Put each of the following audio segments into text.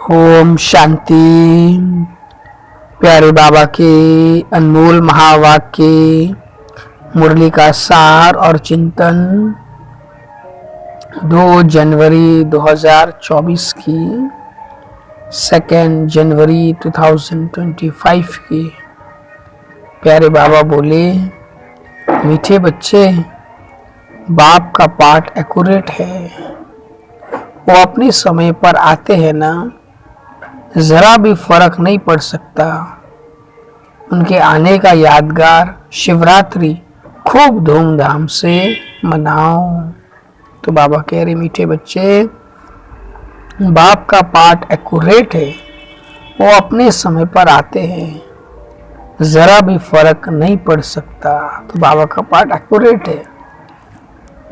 ओम शांति। प्यारे बाबा के अनमोल महावाक्य मुरली का सार और चिंतन 2 जनवरी 2024 की 2 जनवरी 2025 की। प्यारे बाबा बोले, मीठे बच्चे, बाप का पाठ एक्यूरेट है। वो अपने समय पर आते हैं ना, जरा भी फर्क नहीं पड़ सकता। उनके आने का यादगार शिवरात्रि खूब धूमधाम से मनाओ। तो बाबा कह रहे, मीठे बच्चे, बाप का पाठ एक्यूरेट है। वो अपने समय पर आते हैं, जरा भी फर्क नहीं पड़ सकता। तो बाबा का पाठ एक्यूरेट है।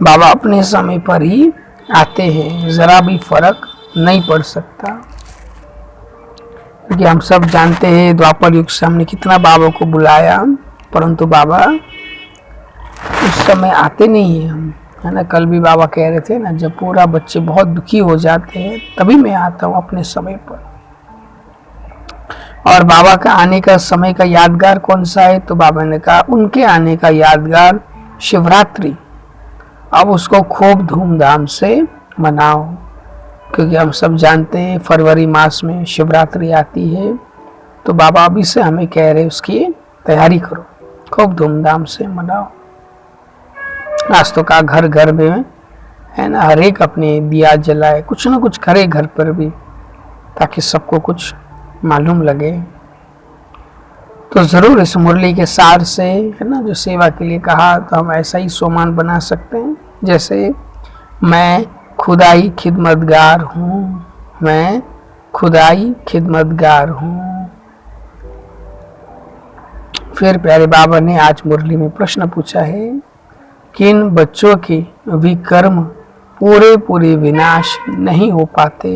बाबा अपने समय पर ही आते हैं, जरा भी फर्क नहीं पड़ सकता। क्योंकि हम सब जानते हैं द्वापर युग से हमने कितना बाबा को बुलाया, परंतु बाबा उस समय आते नहीं है। हम है ना, कल भी बाबा कह रहे थे ना, जब पूरा बच्चे बहुत दुखी हो जाते हैं तभी मैं आता हूँ अपने समय पर। और बाबा का आने का समय का यादगार कौन सा है? तो बाबा ने कहा उनके आने का यादगार शिवरात्रि। अब उसको खूब धूमधाम से मनाओ, क्योंकि हम सब जानते हैं फरवरी मास में शिवरात्रि आती है। तो बाबा अभी से हमें कह रहे उसकी तैयारी करो, खूब धूमधाम से मनाओ। आज तो का घर घर में है ना, हर एक अपने दिया जलाए, कुछ ना कुछ करे घर पर भी, ताकि सबको कुछ मालूम लगे। तो जरूर इस मुरली के सार से है ना, जो सेवा के लिए कहा, तो हम ऐसा ही सोमान बना सकते हैं। जैसे मैं खुदाई खिदमतगार हूँ, मैं खुदाई खिदमतगार हूँ। फिर प्यारे बाबा ने आज मुरली में प्रश्न पूछा है, किन बच्चों के विकर्म पूरे विनाश नहीं हो पाते?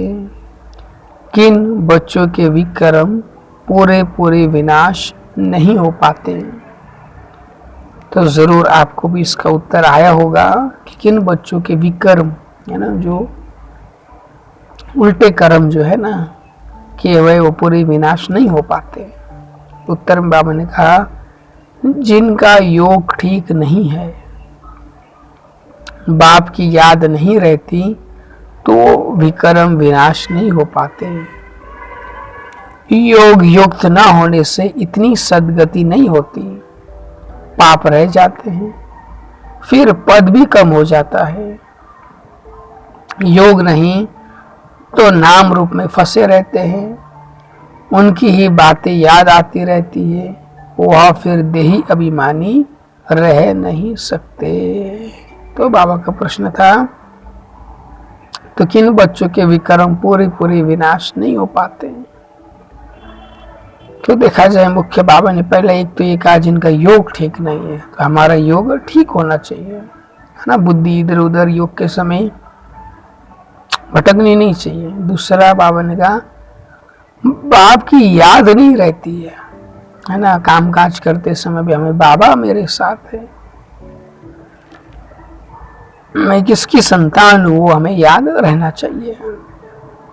किन बच्चों के विकर्म पूरे विनाश नहीं हो पाते? तो जरूर आपको भी इसका उत्तर आया होगा कि किन बच्चों के विकर्म है ना, जो उल्टे कर्म जो है ना किए हुए, वो पूरे विनाश नहीं हो पाते। उत्तर में बाबा ने कहा, जिनका योग ठीक नहीं है, बाप की याद नहीं रहती, तो विकर्म विनाश नहीं हो पाते। योग युक्त न होने से इतनी सदगति नहीं होती, पाप रह जाते हैं, फिर पद भी कम हो जाता है। योग नहीं तो नाम रूप में फंसे रहते हैं, उनकी ही बातें याद आती रहती है, वह फिर देही अभिमानी रह नहीं सकते। तो बाबा का प्रश्न था, तो किन बच्चों के विकर्म पूरे विनाश नहीं हो पाते? तो देखा जाए, मुख्य बाबा ने पहले एक तो ये कहा, जिनका योग ठीक नहीं है, तो हमारा योग ठीक होना चाहिए, है ना। बुद्धि इधर उधर योग के समय भटकनी नहीं चाहिए। दूसरा बाबा ने कहा, बाप की याद नहीं रहती है ना, काम काज करते समय भी हमें बाबा मेरे साथ है, मैं किसकी संतान हूँ, वो हमें याद रहना चाहिए।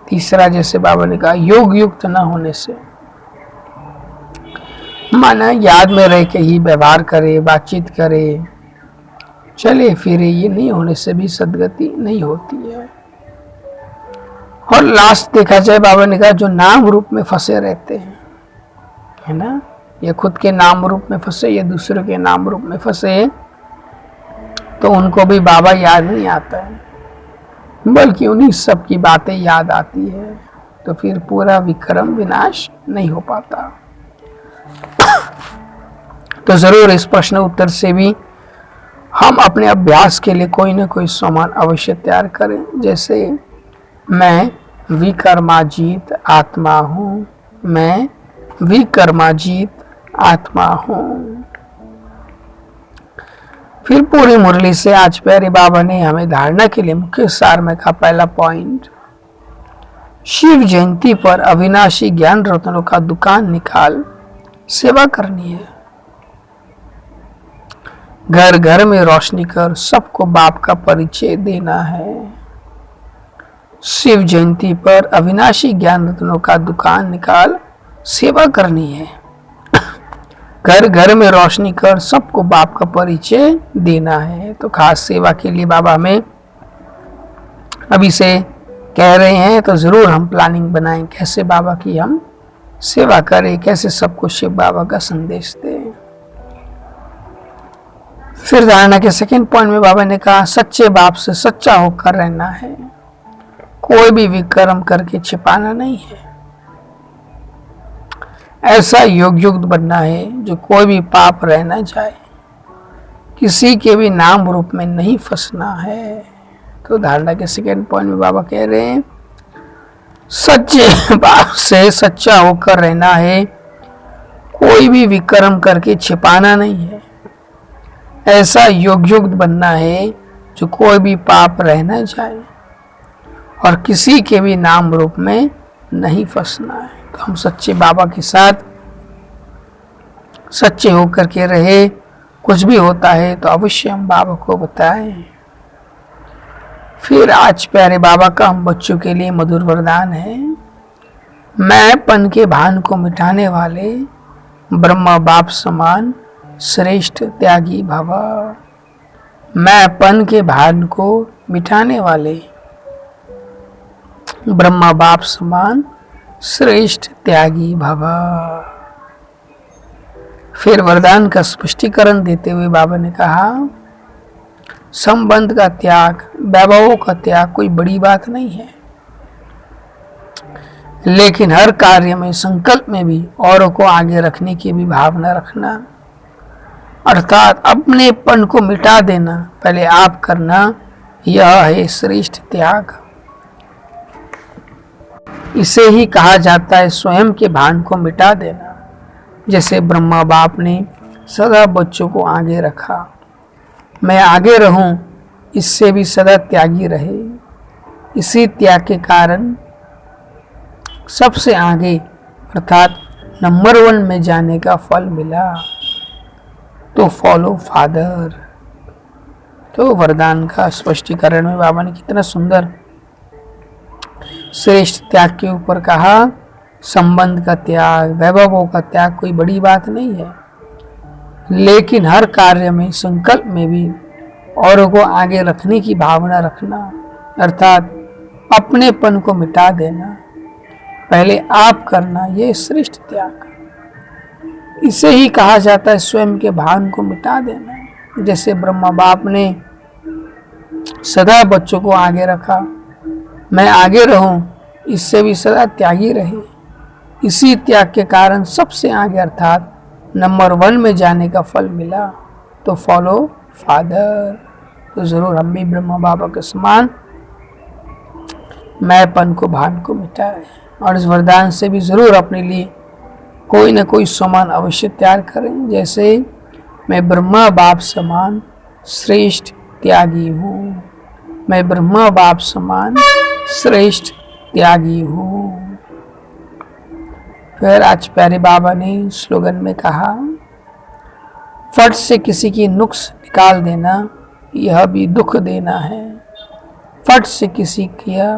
तीसरा, जैसे बाबा ने कहा, योग युक्त न होने से, माना याद में रह के ही व्यवहार करे, बातचीत करे, चले फिरे, ये नहीं होने से भी सदगति नहीं होती है। और लास्ट देखा जाए, बाबा ने कहा, जो नाम रूप में फंसे रहते हैं, है ना, ये खुद के नाम रूप में फंसे, ये दूसरों के नाम रूप में फंसे, तो उनको भी बाबा याद नहीं आता है, बल्कि उन्हीं सब की बातें याद आती है। तो फिर पूरा विक्रम विनाश नहीं हो पाता। तो जरूर इस प्रश्न उत्तर से भी हम अपने अभ्यास के लिए कोई ना कोई सामान अवश्य तैयार करें। जैसे मैं विकर्माजीत आत्मा हूँ, मैं विकर्माजीत आत्मा हूँ। फिर पूरी मुरली से आज प्यारे बाबा ने हमें धारणा के लिए मुख्य सार में कहा, पहला पॉइंट, शिव जयंती पर अविनाशी ज्ञान रत्नों का दुकान निकाल सेवा करनी है। घर घर में रोशनी कर सबको बाप का परिचय देना है। शिव जयंती पर अविनाशी ज्ञान रत्नों का दुकान निकाल सेवा करनी है। घर घर में रोशनी कर सबको बाप का परिचय देना है। तो खास सेवा के लिए बाबा हमें अभी से कह रहे हैं, तो जरूर हम प्लानिंग बनाएं कैसे बाबा की हम सेवा करें, कैसे सबको शिव बाबा का संदेश दें। फिर धारणा के सेकंड पॉइंट में बाबा ने कहा सच्चे बाप से सच्चा होकर रहना है, कोई भी विक्रम करके छिपाना नहीं है। ऐसा योग युक्त बनना है जो कोई भी पाप रह न जाए, किसी के भी नाम रूप में नहीं फंसना है। तो धारणा के सेकंड पॉइंट में बाबा कह रहे हैं सच्चे बाप से सच्चा होकर रहना है, कोई भी विक्रम करके छिपाना नहीं है। ऐसा योग युक्त बनना है जो कोई भी पाप रह न जाए और किसी के भी नाम रूप में नहीं फंसना है। तो हम सच्चे बाबा के साथ सच्चे होकर के रहे, कुछ भी होता है तो अवश्य हम बाबा को बताएं। फिर आज प्यारे बाबा का हम बच्चों के लिए मधुर वरदान है, मैंपन के भान को मिटाने वाले ब्रह्मा बाप समान श्रेष्ठ त्यागी भव। मैंपन के भान को मिटाने वाले ब्रह्मा बाप समान श्रेष्ठ त्यागी भव। फिर वरदान का स्पष्टीकरण देते हुए बाबा ने कहा संबंध का त्याग, वैभवों का त्याग कोई बड़ी बात नहीं है, लेकिन हर कार्य में संकल्प में भी औरों को आगे रखने की भी भावना रखना, अर्थात अपनेपन को मिटा देना, पहले आप करना, यह है श्रेष्ठ त्याग। इसे ही कहा जाता है स्वयं के भान को मिटा देना। जैसे ब्रह्मा बाप ने सदा बच्चों को आगे रखा, मैं आगे रहूं, इससे भी सदा त्यागी रहे। इसी त्याग के कारण सबसे आगे अर्थात नंबर 1 में जाने का फल मिला। तो फॉलो फादर। तो वरदान का स्पष्टीकरण में बाबा ने कितना सुंदर श्रेष्ठ त्याग के ऊपर कहा, संबंध का त्याग, वैभवों का त्याग कोई बड़ी बात नहीं है, लेकिन हर कार्य में संकल्प में भी औरों को आगे रखने की भावना रखना, अर्थात अपनेपन को मिटा देना, पहले आप करना, ये श्रेष्ठ त्याग। इसे ही कहा जाता है स्वयं के भान को मिटा देना। जैसे ब्रह्मा बाप ने सदा बच्चों को आगे रखा, मैं आगे रहूं, इससे भी सदा त्यागी रहे। इसी त्याग के कारण सबसे आगे अर्थात नंबर 1 में जाने का फल मिला। तो फॉलो फादर। तो जरूर हम भी ब्रह्मा बाबा के समान मैंपन को भान को मिटाए और इस वरदान से भी जरूर अपने लिए कोई न कोई सामान अवश्य तैयार करें। जैसे मैं ब्रह्मा बाप समान श्रेष्ठ त्यागी हूँ, मैं ब्रह्मा बाप समान श्रेष्ठ त्यागी हूँ। फिर आज प्यारे बाबा ने स्लोगन में कहा, फट से किसी की नुक्स निकाल देना, यह भी दुख देना है। फट से किसी का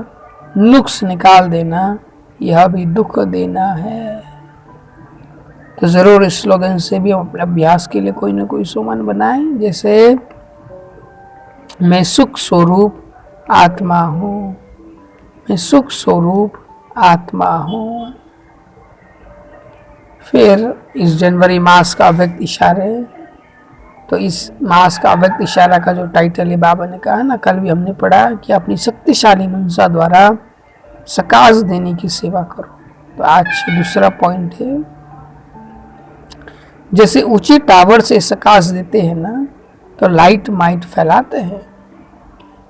नुक्स निकाल देना, यह भी दुख देना है। तो जरूर इस स्लोगन से भी हम अपने अभ्यास के लिए कोई ना कोई सुमन बनाएं। जैसे मैं सुख स्वरूप आत्मा हूँ, मैं सुख स्वरूप आत्मा हूँ। फिर इस जनवरी मास का अव्यक्त इशारे, तो इस मास का अव्यक्त इशारा का जो टाइटल है बाबा ने कहा ना, कल भी हमने पढ़ा कि अपनी शक्तिशाली मनसा द्वारा सकाश देने की सेवा करो। तो आज दूसरा पॉइंट है, जैसे ऊंची टावर से सकाश देते हैं ना तो लाइट माइट फैलाते हैं,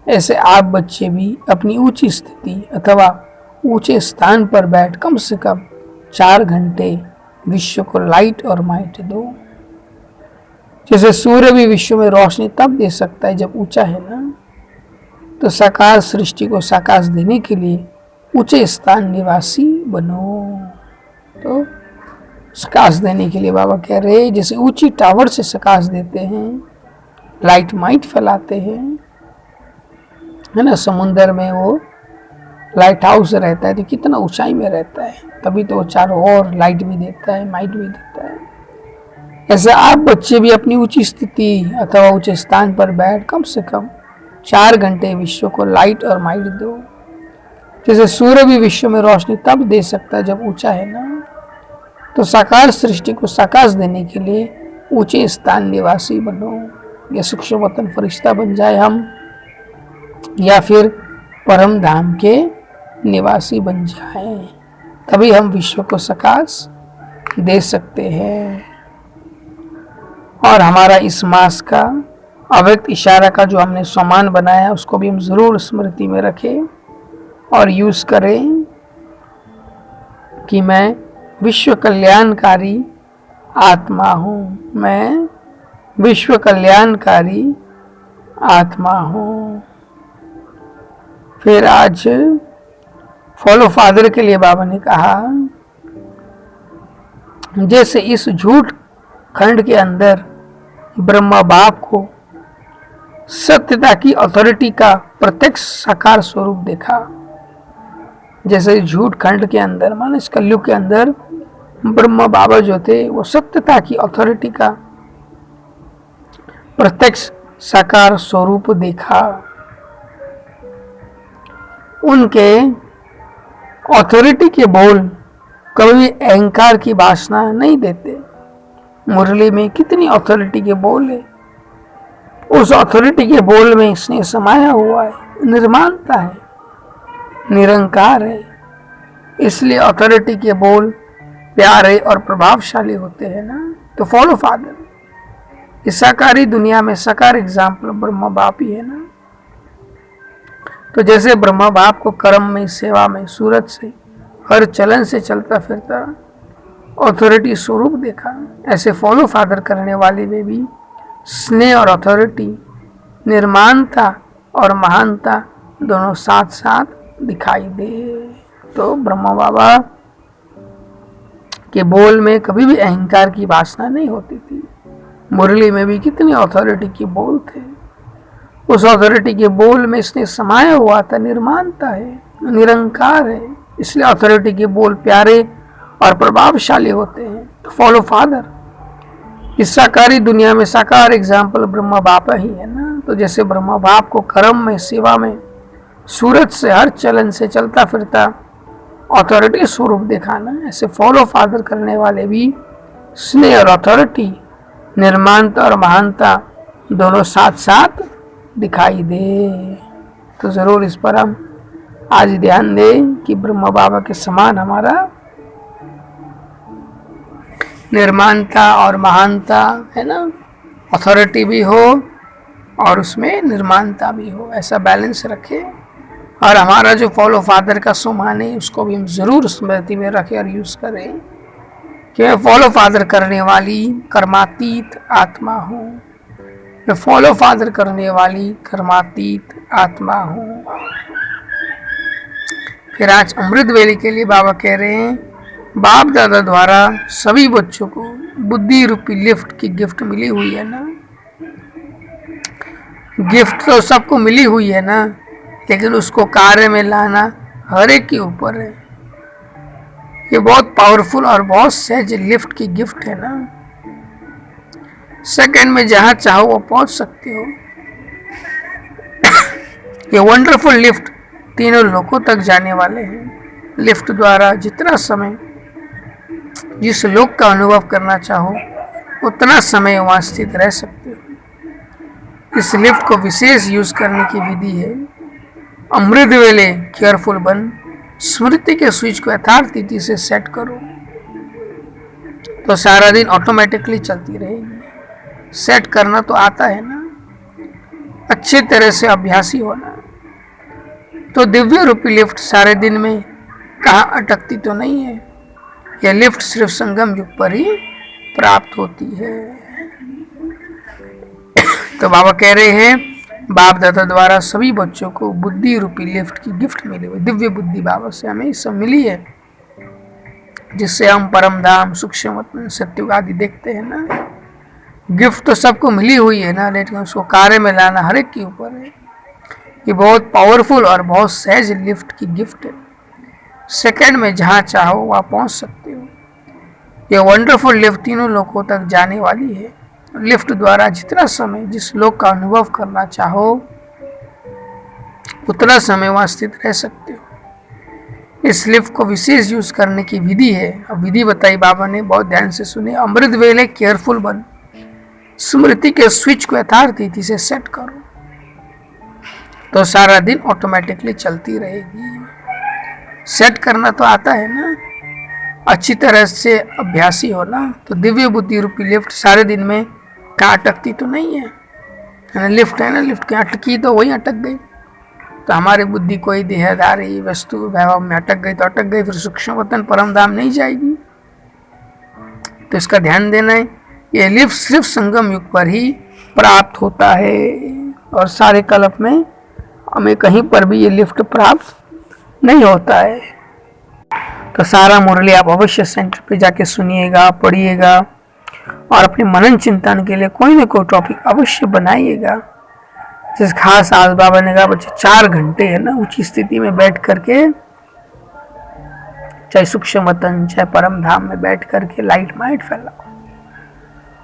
ऐसे आप बच्चे भी अपनी ऊंची स्थिति अथवा ऊंचे स्थान पर बैठ कम से कम 4 घंटे विश्व को लाइट और माइट दो। जैसे सूर्य भी विश्व में रोशनी तब दे सकता है जब ऊंचा है ना, तो साकार सृष्टि को साकाश देने के लिए ऊंचे स्थान निवासी बनो। तो सकाश देने के लिए बाबा कह रहे हैं, जैसे ऊंची टावर से सकाश देते हैं, लाइट माइट फैलाते हैं, है ना, समुंदर में वो लाइट हाउस रहता है तो कितना ऊंचाई में रहता है, तभी तो वो चारों ओर लाइट भी देता है, माइट भी देता है। ऐसे आप बच्चे भी अपनी ऊंची स्थिति अथवा ऊंचे स्थान पर बैठ कम से कम 4 घंटे विश्व को लाइट और माइट दो। जैसे सूर्य भी विश्व में रोशनी तब दे सकता है जब ऊंचा है ना, तो साकार सृष्टि को साकाश देने के लिए ऊंचे स्थान निवासी बनो, या सूक्ष्म वतन फरिश्ता बन जाए हम, या फिर परम धाम के निवासी बन जाए, तभी हम विश्व को सकाश दे सकते हैं। और हमारा इस मास का अव्यक्त इशारा का जो हमने सामान बनाया उसको भी हम जरूर स्मृति में रखें और यूज करें कि मैं विश्व कल्याणकारी आत्मा हूँ, मैं विश्व कल्याणकारी आत्मा हूँ। फिर आज फॉलो फादर के लिए बाबा ने कहा, जैसे इस झूठ खंड के अंदर ब्रह्मा बाप को सत्यता की अथॉरिटी का प्रत्यक्ष साकार स्वरूप देखा, जैसे झूठ खंड के अंदर माने इस कलयुग के अंदर ब्रह्मा बाबा जो थे वो सत्यता की अथॉरिटी का प्रत्यक्ष साकार स्वरूप देखा। उनके अथॉरिटी के बोल कभी अहंकार की वासना नहीं देते। मुरली में कितनी अथॉरिटी के बोल है, उस अथॉरिटी के बोल में स्नेह समाया हुआ है, निर्माणता है, निरंकार है, इसलिए अथॉरिटी के बोल प्यारे और प्रभावशाली होते हैं ना। तो फॉलो फादर इस साकारी दुनिया में साकार एग्जाम्पल ब्रह्मा बाप ही है ना। तो जैसे ब्रह्मा बाप को कर्म में, सेवा में, सूरत से, हर चलन से चलता फिरता अथॉरिटी स्वरूप देखा, ऐसे फॉलो फादर करने वाले में भी स्नेह और अथॉरिटी, निर्माणता और महानता दोनों साथ साथ दिखाई दे। तो ब्रह्मा बाबा के बोल में कभी भी अहंकार की वासना नहीं होती थी। मुरली में भी कितनी अथॉरिटी के बोल थे, उस अथॉरिटी के बोल में इसने समाया हुआ था, निर्माणता है, निरंकार है, इसलिए अथॉरिटी के बोल प्यारे और प्रभावशाली होते हैं। तो फॉलो फादर इस साकारी दुनिया में साकार एग्जाम्पल ब्रह्मा बाप ही है ना। तो जैसे ब्रह्मा बाप को कर्म में, सेवा में, सूरत से, हर चलन से चलता फिरता अथॉरिटी स्वरूप दिखाना, ऐसे फॉलो फादर करने वाले भी स्नेह और अथॉरिटी, निर्माणता और महानता दोनों साथ साथ दिखाई दे। तो जरूर इस पर हम आज ध्यान दें कि ब्रह्मा बाबा के समान हमारा निर्माणता और महानता है ना, अथॉरिटी भी हो और उसमें निर्माणता भी हो, ऐसा बैलेंस रखें। और हमारा जो फॉलो फादर का सम्मान है उसको भी हम जरूर स्मृति में रखें और यूज करें कि मैं फॉलो फादर करने वाली कर्मातीत आत्मा हूँ, मैं फॉलो फादर करने वाली कर्मातीत आत्मा हूँ। फिर आज अमृत वेले के लिए बाबा कह रहे हैं, बाप दादा द्वारा सभी बच्चों को बुद्धि रूपी लिफ्ट की गिफ्ट मिली हुई है ना। गिफ्ट तो सबको मिली हुई है ना, लेकिन उसको कार्य में लाना हर एक के ऊपर है। ये बहुत पावरफुल और बहुत सहज लिफ्ट की गिफ्ट है ना। सेकंड में जहां चाहो वो पहुंच सकते हो। ये वंडरफुल लिफ्ट तीनों लोकों तक जाने वाले हैं। लिफ्ट द्वारा जितना समय जिस लोक का अनुभव करना चाहो उतना समय वहां स्थित रह सकते हो। इस लिफ्ट को विशेष यूज करने की विधि है, अमृत वेले केयरफुल बन स्मृति के स्विच को यथार्थ स्थिति से सेट करो तो सारा दिन ऑटोमेटिकली चलती रहेगी। सेट करना तो आता है ना, अच्छे तरह से अभ्यासी होना। तो दिव्य रूपी लिफ्ट सारे दिन में कहाँ अटकती तो नहीं है। यह लिफ्ट सिर्फ संगम युग पर ही प्राप्त होती है। तो बाबा कह रहे हैं, बाप दादा द्वारा सभी बच्चों को बुद्धि रूपी लिफ्ट की गिफ्ट मिली हुई, दिव्य बुद्धि बाबा से हमें सब मिली है, जिससे हम परम धाम, सूक्ष्म सत्युग आदि देखते हैं ना। गिफ्ट तो सबको मिली हुई है ना, लेकिन उसको कार्य में लाना हर एक के ऊपर है। ये बहुत पावरफुल और बहुत सहज लिफ्ट की गिफ्ट है। सेकंड में जहाँ चाहो वहाँ पहुँच सकते हो। ये वंडरफुल लिफ्ट तीनों लोकों तक जाने वाली है। लिफ्ट द्वारा जितना समय जिस लोक का अनुभव करना चाहो उतना समय वहाँ स्थित रह सकते हो। इस लिफ्ट को विशेष यूज करने की विधि है। अब विधि बताई बाबा ने, बहुत ध्यान से सुने। अमृत वेले केयरफुल बन, स्मृति के स्विच को यथार्थ रीति से सेट करो तो सारा दिन ऑटोमेटिकली चलती रहेगी। सेट करना तो आता है ना, अच्छी तरह से अभ्यासी हो ना, तो दिव्य बुद्धि रूपी लिफ्ट सारे दिन में कहाँ अटकती तो नहीं है ना। लिफ्ट है ना, लिफ्ट कहाँ अटकी तो वही अटक गई। तो हमारी बुद्धि कोई देहधारी वस्तु वैभव में अटक गई तो अटक गई, फिर सूक्ष्म वतन परम धाम नहीं जाएगी। तो इसका ध्यान देना है। ये लिफ्ट सिर्फ संगम युग पर ही प्राप्त होता है और सारे कल्प में हमें कहीं पर भी ये लिफ्ट प्राप्त नहीं होता है। तो सारा मुरली आप अवश्य सेंटर पे जाके सुनिएगा, पढ़िएगा और अपने मनन चिंतन के लिए कोई ना कोई टॉपिक अवश्य बनाइएगा। जिस खास आज बाबा ने कहा बच्चे 4 घंटे है ना ऊंची स्थिति में बैठ करके, चाहे सूक्ष्म वतन चाहे परम धाम में बैठ करके लाइट माइट फैलाओ।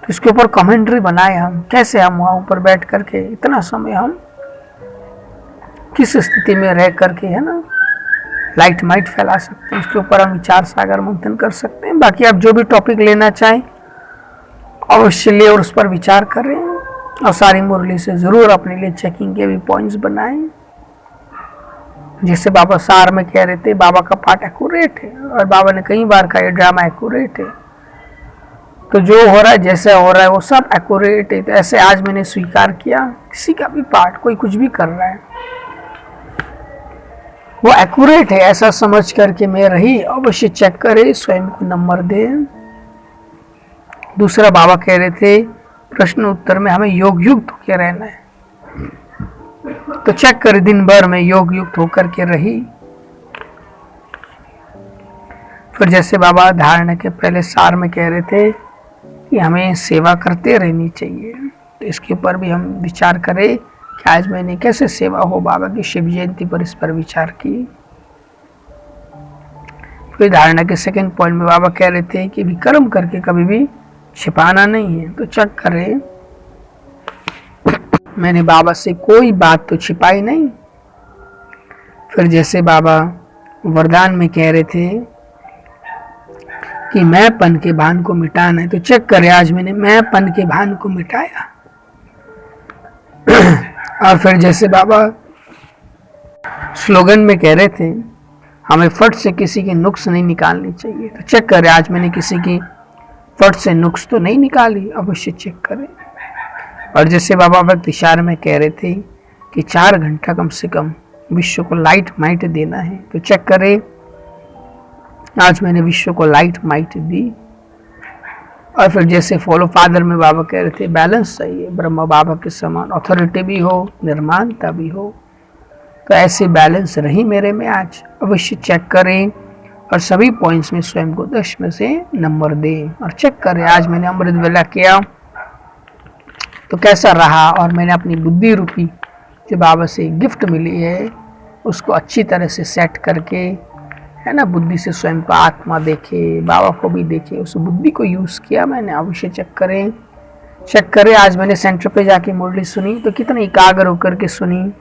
तो इसके ऊपर कमेंट्री बनाए हम, कैसे हम वहां ऊपर बैठ करके इतना समय हम किस स्थिति में रह करके है ना लाइट माइट फैला सकते हैं। इसके ऊपर हम विचार सागर मंथन कर सकते हैं। बाकी आप जो भी टॉपिक लेना चाहें अवश्य ले और उस पर विचार करें और सारी मुरली से जरूर अपने लिए चेकिंग के भी पॉइंट्स बनाएं। जैसे बाबा सार में कह रहे थे, बाबा का पाठ एक्यूरेट है और बाबा ने कई बार कहा ये ड्रामा एक्यूरेट है। तो जो हो रहा है जैसे हो रहा है वो सब एक्यूरेट है। तो ऐसे आज मैंने स्वीकार किया, किसी का भी पाठ कोई कुछ भी कर रहा है वो एक्यूरेट है ऐसा समझ करके मैं रही। अवश्य चेक करे, स्वयं को नंबर दे। दूसरा बाबा कह रहे थे प्रश्न उत्तर में हमें योग युक्त होकर रहना है। तो चेक करे दिन भर में योग युक्त होकर के रही। फिर जैसे बाबा धारणा के पहले सार में कह रहे थे कि हमें सेवा करते रहनी चाहिए। तो इसके ऊपर भी हम विचार करें कि आज मैंने कैसे सेवा हो। बाबा की शिव जयंती पर इस पर विचार की। फिर धारणा के सेकंड पॉइंट में बाबा कह रहे थे कि विक्रम करके कभी भी छिपाना नहीं है। तो चेक करें, मैंने बाबा से कोई बात तो छिपाई नहीं। फिर जैसे बाबा वरदान में कह रहे थे कि मैंपन के भान को मिटाना है। तो चेक करें, आज मैंने मैंपन के भान को मिटाया। और फिर जैसे बाबा स्लोगन में कह रहे थे हमें फट से किसी की नुक्स नहीं निकालनी चाहिए। तो चेक करें, आज मैंने किसी की फट से नुक्स तो नहीं निकाली, अवश्य चेक करें। और जैसे बाबा वक्त इशारे में कह रहे थे कि 4 घंटा कम से कम विश्व को लाइट माइट देना है। तो चेक करें, आज मैंने विश्व को लाइट माइट दी। और फिर जैसे फॉलो फादर में बाबा कह रहे थे बैलेंस चाहिए, ब्रह्मा बाबा के समान अथॉरिटी भी हो, निर्माणता भी हो। तो ऐसे बैलेंस रही मेरे में आज, अवश्य चेक करें और सभी पॉइंट्स में स्वयं को 10 में से नंबर दें। और चेक करें आज मैंने अमृत वेला किया तो कैसा रहा, और मैंने अपनी बुद्धि रूपी जो बाबा से गिफ्ट मिली है उसको अच्छी तरह से सेट करके है ना, बुद्धि से स्वयं को आत्मा देखे, बाबा को भी देखे, उस बुद्धि को यूज़ किया मैंने। अवश्य चेक करें, चेक करें। आज मैंने सेंटर पे जाके मुरली सुनी तो कितना एकाग्र होकर के सुनी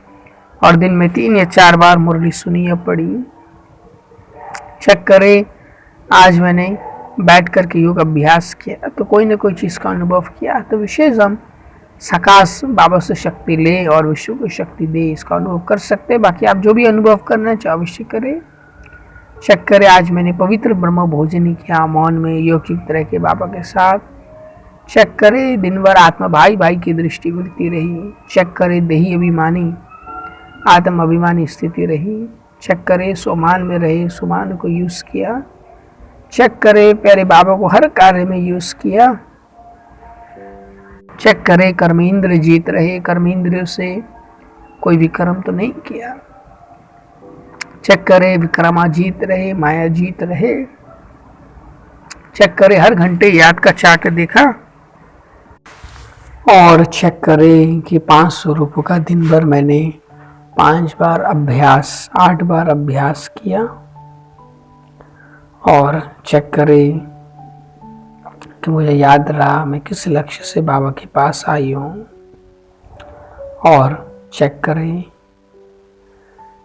और दिन में 3 या 4 बार मुरली सुनी या पढ़ी। चेक करें, आज मैंने बैठ कर के योग अभ्यास किया तो कोई ना कोई चीज़ का अनुभव किया। तो विशेष हम सकाश बाबा से शक्ति ले और विश्व को शक्ति दे, इसका अनुभव कर सकते हैं। बाकी आप जो भी अनुभव करना चाहे अवश्य करें। चेक करें, आज मैंने पवित्र ब्रह्म भोजनी किया मौन में योग युक्त रह के बाबा के साथ। चेक करें, दिन भर आत्मा भाई भाई की दृष्टि मिलती रही। चेक करें, देही अभिमानी आत्म अभिमानी स्थिति रही। चेक करें, सोमान में रहे, सुमान को यूज़ किया। चेक करें, प्यारे बाबा को हर कार्य में यूज़ किया। चेक करें, कर्मेंद्र जीत रहे, कर्मेंद्रियों से कोई विक्रम तो नहीं किया। चेक करें, विक्रमा जीत रहे, माया जीत रहे। चेक करें, हर घंटे याद का चार्ट देखा। और चेक करें कि 500 रुपये का दिन भर मैंने 5 बार अभ्यास, 8 बार अभ्यास किया और चेक करें कि मुझे याद रहा मैं किस लक्ष्य से बाबा के पास आई हूँ। और चेक करें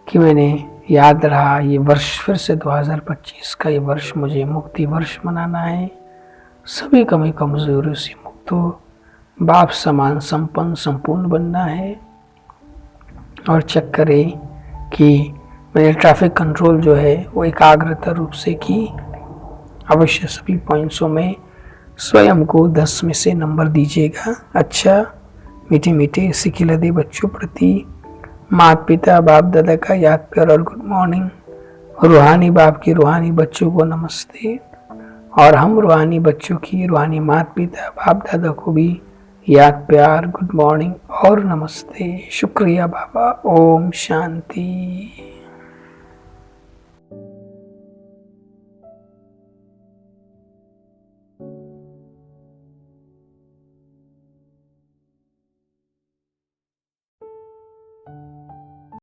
कि मैंने याद रहा ये वर्ष फिर से 2025 का ये वर्ष मुझे मुक्ति वर्ष मनाना है, सभी कमी कमजोरियों से मुक्त हो, बाप समान संपन्न संपूर्ण बनना है। और चेक करें कि मैंने ट्रैफिक कंट्रोल जो है वो एकाग्रता रूप से की। अवश्य सभी पॉइंट्सों में स्वयं को 10 में से नंबर दीजिएगा। अच्छा, मीठे मीठे सिखिलदे बच्चों प्रति माता पिता बाप दादा का याद प्यार और गुड मॉर्निंग। रूहानी बाप के रूहानी बच्चों को नमस्ते, और हम रूहानी बच्चों की रूहानी माता पिता बाप दादा को भी याद प्यार गुड मॉर्निंग और नमस्ते। शुक्रिया बाबा। ओम शांति।